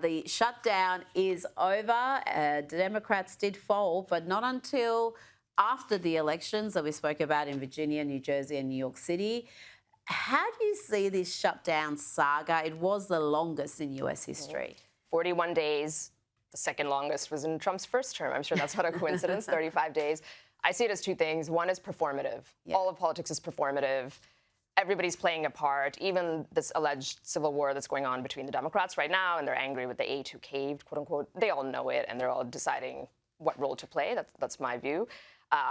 The shutdown is over. The Democrats did fall, but not until after the elections that we spoke about in Virginia, New Jersey, and New York City. How do you see this shutdown saga? It was the longest in US history. 41 days. The second longest was in Trump's first term. I'm sure that's not a coincidence, 35 days. I see it as two things. One is performative. Yeah. All of politics is performative. Everybody's playing a part, even this alleged civil war that's going on between the Democrats right now, and they're angry with the 8 who caved, quote unquote. They all know it, and they're all deciding what role to play. That's my view.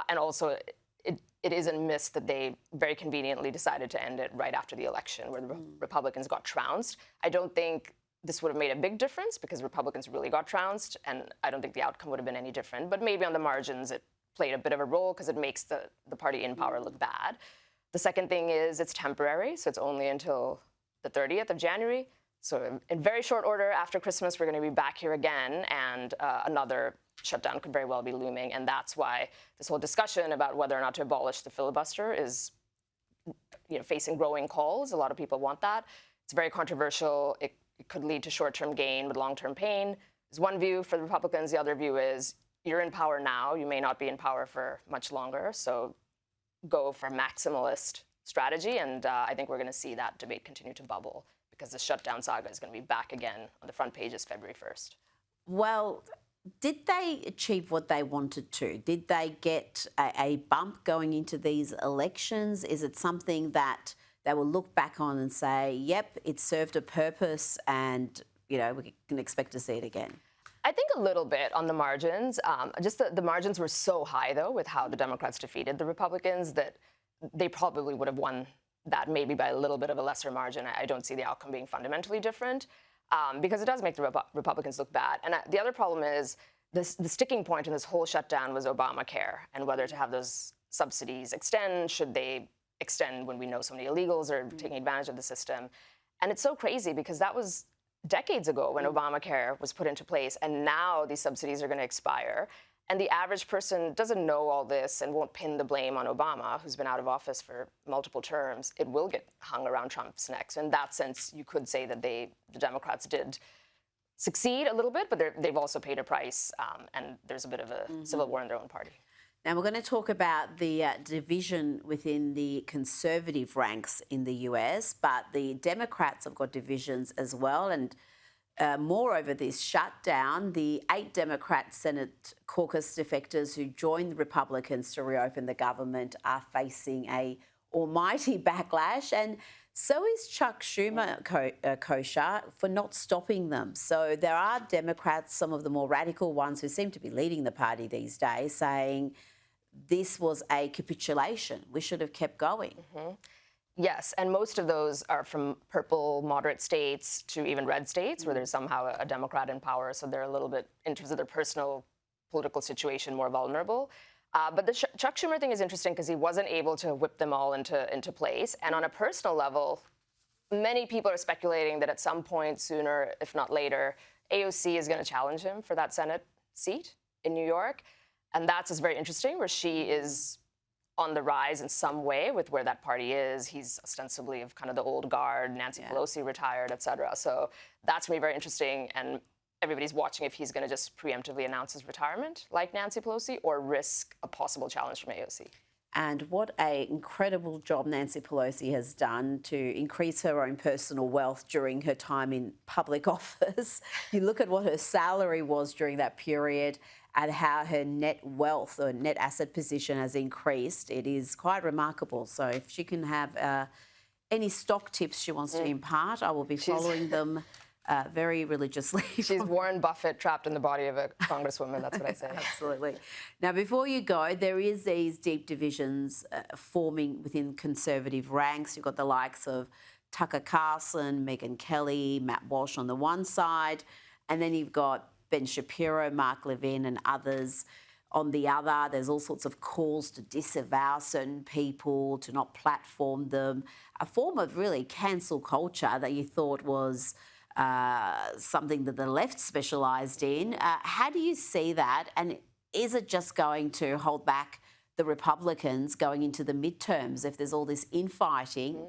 And also, it is a miss that they very conveniently decided to end it right after the election, where the Republicans got trounced. I don't think this would have made a big difference because Republicans really got trounced, and I don't think the outcome would have been any different. But maybe on the margins, it played a bit of a role because it makes the party in power look bad. The second thing is it's temporary, so it's only until the 30th of January. So in very short order, after Christmas, we're going to be back here again, and another shutdown could very well be looming. And that's why this whole discussion about whether or not to abolish the filibuster is facing growing calls. A lot of people want that. It's very controversial. It could lead to short-term gain with long-term pain. There's one view for the Republicans. The other view is you're in power now. You may not be in power for much longer. So go for maximalist strategy, and I think we're going to see that debate continue to bubble because the shutdown saga is going to be back again on the front pages February 1st. Well, did they achieve what they wanted to? Did they get a bump going into these elections? Is it something that they will look back on and say, yep, it served a purpose and, we can expect to see it again? I think a little bit on the margins. Just the margins were so high, though, with how the Democrats defeated the Republicans that they probably would have won that maybe by a little bit of a lesser margin. I don't see the outcome being fundamentally different because it does make the Republicans look bad. And the other problem is the sticking point in this whole shutdown was Obamacare and whether to have those subsidies extend. Should they extend when we know so many illegals are taking advantage of the system? And it's so crazy because that was decades ago when Obamacare was put into place, and now these subsidies are going to expire. And the average person doesn't know all this and won't pin the blame on Obama, who's been out of office for multiple terms. It will get hung around Trump's neck. So in that sense, you could say that the Democrats did succeed a little bit, but they've also paid a price, and there's a bit of a civil war in their own party. Now, we're going to talk about the division within the conservative ranks in the US, but the Democrats have got divisions as well. And moreover, this shutdown, the 8 Democrat Senate caucus defectors who joined the Republicans to reopen the government are facing a almighty backlash. And so is Chuck Schumer, Kosha, for not stopping them. So there are Democrats, some of the more radical ones who seem to be leading the party these days, saying this was a capitulation. We should have kept going. Yes, and most of those are from purple moderate states to even red states where there's somehow a Democrat in power. So they're a little bit, in terms of their personal political situation, more vulnerable. But the Chuck Schumer thing is interesting because he wasn't able to whip them all into place. And on a personal level, many people are speculating that at some point sooner, if not later, AOC is going to challenge him for that Senate seat in New York. And that's just very interesting, where she is on the rise in some way with where that party is. He's ostensibly of kind of the old guard, Nancy Pelosi retired, et cetera. So that's going to be very interesting. And everybody's watching if he's going to just preemptively announce his retirement like Nancy Pelosi or risk a possible challenge from AOC. And what an incredible job Nancy Pelosi has done to increase her own personal wealth during her time in public office. You look at what her salary was during that period and how her net wealth or net asset position has increased. It is quite remarkable. So if she can have any stock tips she wants to impart, I will be following them very religiously. She's Warren Buffett trapped in the body of a congresswoman, that's what I say. Absolutely. Now, before you go, there is these deep divisions forming within conservative ranks. You've got the likes of Tucker Carlson, Megyn Kelly, Matt Walsh on the one side, and then you've got Ben Shapiro, Mark Levin and others on the other. There's all sorts of calls to disavow certain people, to not platform them, a form of really cancel culture that you thought was something that the left specialised in. How do you see that? And is it just going to hold back the Republicans going into the midterms if there's all this infighting?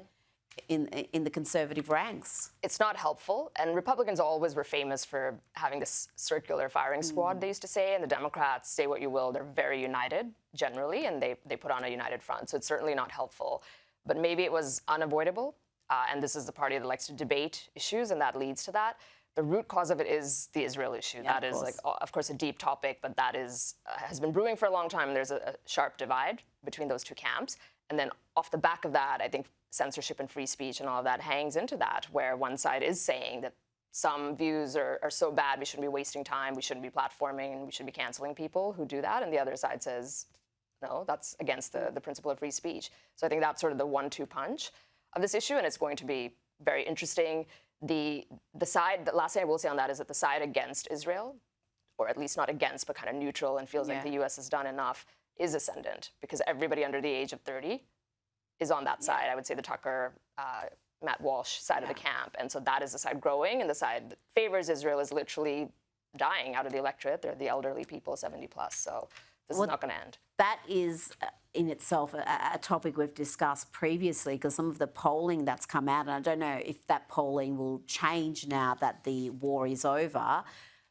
in the Conservative ranks. It's not helpful, and Republicans always were famous for having this circular firing squad, they used to say, and the Democrats, say what you will, they're very united generally, and they put on a united front, so it's certainly not helpful. But maybe it was unavoidable, and this is the party that likes to debate issues, and that leads to that. The root cause of it is the Israel issue. Yeah, that is, like, of course, a deep topic, but that is has been brewing for a long time. There's a sharp divide between those two camps. And then off the back of that, I think censorship and free speech and all of that hangs into that, where one side is saying that some views are so bad, we shouldn't be wasting time, we shouldn't be platforming, and we should be canceling people who do that. And the other side says, no, that's against the principle of free speech. So I think that's sort of the 1-2 punch of this issue, and it's going to be very interesting. The last thing I will say on that is that the side against Israel, or at least not against, but kind of neutral and feels like the U.S. has done enough, is ascendant, because everybody under the age of 30 is on that side. I would say the Tucker, Matt Walsh side of the camp. And so that is the side growing, and the side that favors Israel is literally dying out of the electorate. They're the elderly people, 70 plus. So this is not going to end. That is in itself a topic we've discussed previously, because some of the polling that's come out, and I don't know if that polling will change now that the war is over,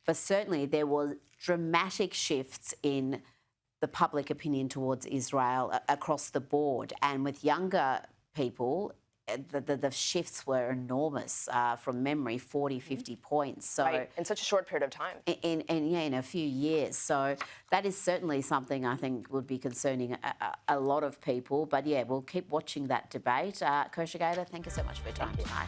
but certainly there were dramatic shifts in the public opinion towards Israel across the board. And with younger people, the shifts were enormous from memory, 40, 50 points. So right, in such a short period of time. In a few years. So that is certainly something I think would be concerning a lot of people. But yeah, we'll keep watching that debate. Kosha Gada, thank you so much for your time tonight.